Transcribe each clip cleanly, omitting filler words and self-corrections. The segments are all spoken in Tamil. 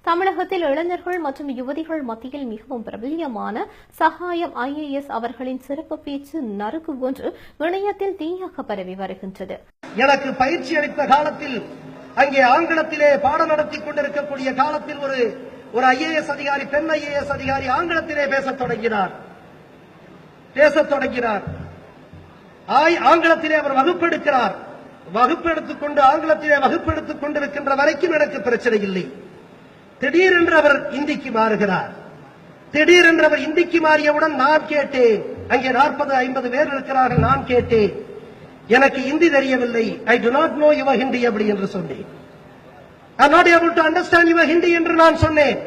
தமிழகத்தில் இளைஞர்கள் மற்றும் யுவதிகள் மத்தியில் மிகவும் பிரபல்யமான சகாயம் IAS அவர்களின் சிறப்பு பேச்சு நறுக்கு ஒன்று இணையத்தில் தீயாக பரவி வருகின்றது. எனக்கு பயிற்சி அளித்த காலத்தில் அங்கே ஆங்கிலத்திலே பாடம் நடத்தி கொண்டிருக்கக்கூடிய காலத்தில் ஒரு IAS அதிகாரி, பெண் IAS அதிகாரி ஆங்கிலத்திலே பேசத் தொடங்கினார். ஆங்கிலத்திலே அவர் வகுப்பெடுக்கிறார். வகுப்பெடுத்துக் கொண்டு ஆங்கிலத்திலே வகுப்பெடுத்துக் கொண்டிருக்கின்ற வரைக்கும் எனக்கு பிரச்சனை இல்லை. திடீரென்று அவர் இந்திக்கு மாறுகிறார். திடீரென்று அவர் இந்திக்கு மாறியவுடன் நான் கேட்டேன், அங்கே 40-50 பேர் இருக்கிறார்கள். நான் கேட்டேன், எனக்கு இந்தி தெரியவில்லை, I do not know your Hindi அப்படி என்று சொன்னேன். I not able to understand your Hindi என்று நான் சொன்னேன்.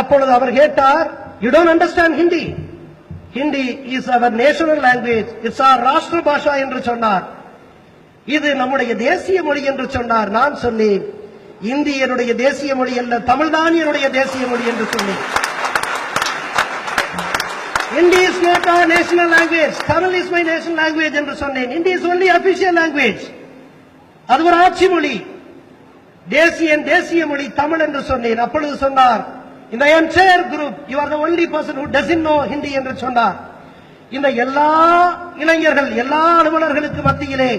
அப்பொழுது அவர் கேட்டார், you don't understand Hindi, Hindi is our national language, it's our ராஷ்டிர பாஷா என்று சொன்னார். இது நம்முடைய தேசிய மொழி என்று சொன்னார். நான் சொன்னேன், இந்தி என்னுடைய தேசிய மொழி அல்ல, தமிழ்தான் என்னுடைய தேசிய மொழி என்று சொன்னேன். Hindi is not our national language, Tamil is my national language என்று சொன்னேன். Hindi is only official language, அது ஒரு ஆட்சி மொழி. தேசிய மொழி தமிழ் என்று சொன்னேன். அப்பொழுது சொன்னார், இந்த entire group you are the only person who doesn't know Hindi என்று சொன்னார். இந்த எல்லா இளைஞர்கள், எல்லா அலுவலர்களுக்கு மத்தியிலே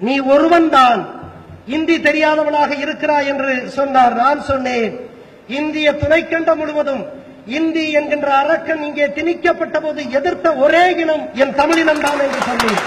நீ ஒருவன் தான் இந்தி தெரியாதவனாக இருக்கிறாய் என்று சொன்னார். நான் சொன்னேன், இந்திய துணைக்கண்டம் முழுவதும் இந்தி என்கின்ற அரக்கன் இங்கே திணிக்கப்பட்ட போது எதிர்த்த ஒரே இனம் என் தமிழினம் தான் என்று சொன்னேன்.